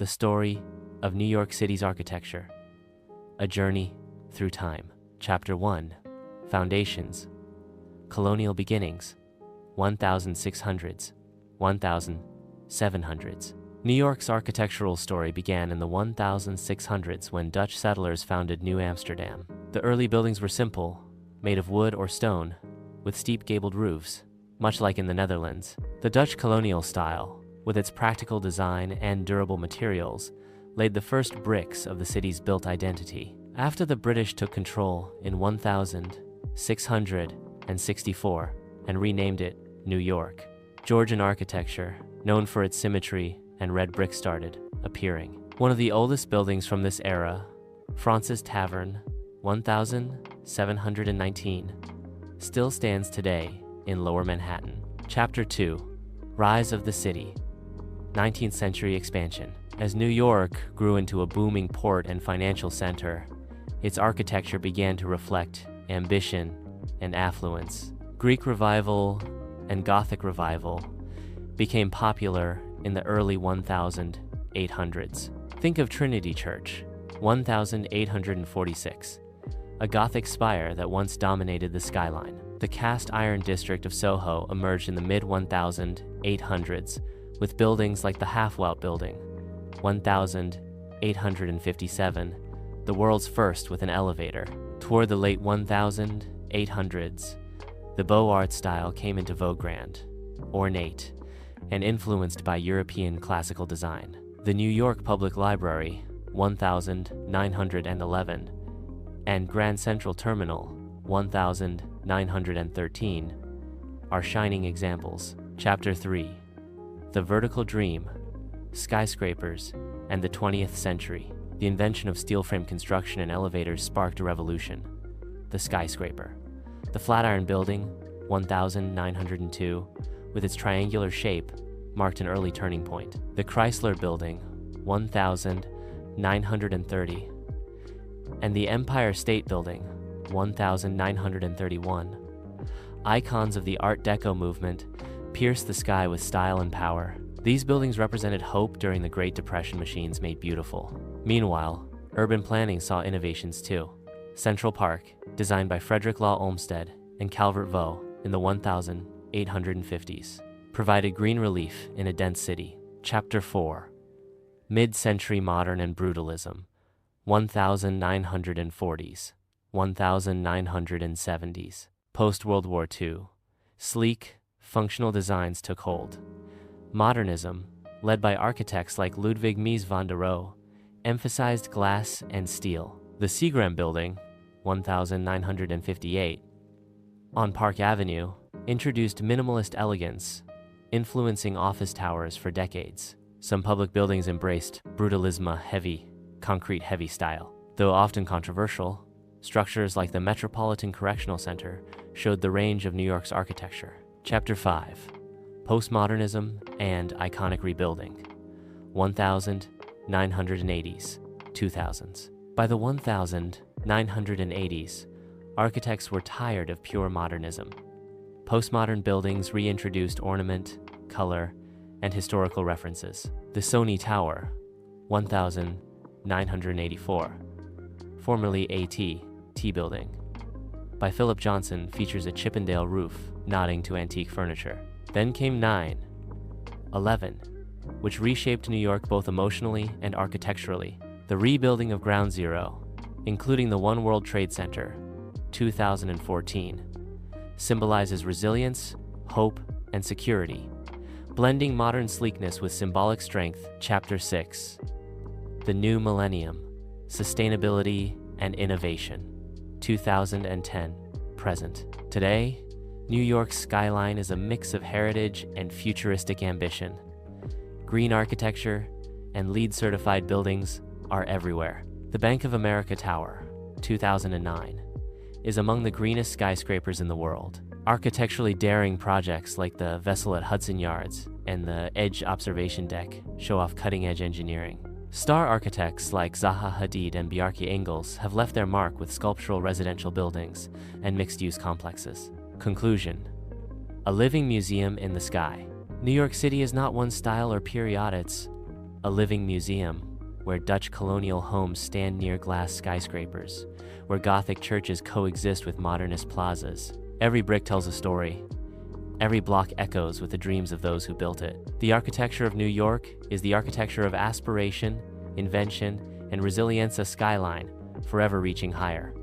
the story of New York City's architecture, a journey through time. Chapter 1, Foundations, Colonial Beginnings, 1600s, 1700s. New York's architectural story began in the 1600s when Dutch settlers founded New Amsterdam. The early buildings were simple, made of wood or stone, with steep gabled roofs, much like in the Netherlands. The Dutch colonial style, with its practical design and durable materials, laid the first bricks of the city's built identity. After the British took control in 1664 and renamed it New York, Georgian architecture, known for its symmetry and red brick, started appearing. One of the oldest buildings from this era, Fraunces Tavern, 1719, still stands today in Lower Manhattan. Chapter 2, Rise of the City, 19th century expansion. As New York grew into a booming port and financial center, its architecture began to reflect ambition and affluence. Greek Revival and Gothic Revival became popular in the early 1800s. Think of Trinity Church, 1846, a Gothic spire that once dominated the skyline. The cast iron district of Soho emerged in the mid-1800s with buildings like the Half-Welt Building, 1857, the world's first with an elevator. Toward the late 1800s, the Beaux Arts style came into vogue, grand, ornate, and influenced by European classical design. The New York Public Library, 1911, and Grand Central Terminal, 1913, are shining examples. Chapter 3, The Vertical Dream, Skyscrapers, and the 20th Century. The invention of steel frame construction and elevators sparked a revolution. The skyscraper. The Flatiron Building, 1902, with its triangular shape, marked an early turning point. The Chrysler Building, 1930, and the Empire State Building, 1931, icons of the Art Deco movement, pierced the sky with style and power. These buildings represented hope during the Great Depression machines made beautiful. Meanwhile, urban planning saw innovations too. Central Park, designed by Frederick Law Olmsted and Calvert Vaux in the 1850s, provided green relief in a dense city. Chapter 4, Mid-Century Modern and Brutalism, 1940s, 1970s. Post-World War II, sleek, functional designs took hold. Modernism, led by architects like Ludwig Mies van der Rohe, emphasized glass and steel. The Seagram Building, 1958, on Park Avenue, introduced minimalist elegance, influencing office towers for decades. Some public buildings embraced brutalism, concrete-heavy style. Though often controversial, structures like the Metropolitan Correctional Center showed the range of New York's architecture. Chapter 5, Postmodernism and Iconic Rebuilding, 1980s, 2000s. By the 1980s, architects were tired of pure modernism. Postmodern buildings reintroduced ornament, color, and historical references. The Sony Tower, 1984, formerly T Building, by Philip Johnson, features a Chippendale roof nodding to antique furniture. Then came 9/11, which reshaped New York both emotionally and architecturally. The rebuilding of Ground Zero, including the One World Trade Center, 2014, symbolizes resilience, hope, and security, blending modern sleekness with symbolic strength. Chapter 6, The New Millennium, Sustainability and Innovation, 2010, present. Today, New York's skyline is a mix of heritage and futuristic ambition. Green architecture and LEED-certified buildings are everywhere. The Bank of America Tower, 2009, is among the greenest skyscrapers in the world. Architecturally daring projects like the vessel at Hudson Yards and the Edge Observation Deck show off cutting-edge engineering. Star architects like Zaha Hadid and Bjarke Ingels have left their mark with sculptural residential buildings and mixed-use complexes. Conclusion: a living museum in the sky. New York City is not one style or period, it's a living museum where Dutch colonial homes stand near glass skyscrapers, where Gothic churches coexist with modernist plazas. Every brick tells a story. Every block echoes with the dreams of those who built it. The architecture of New York is the architecture of aspiration, invention, and resilience, a skyline forever reaching higher.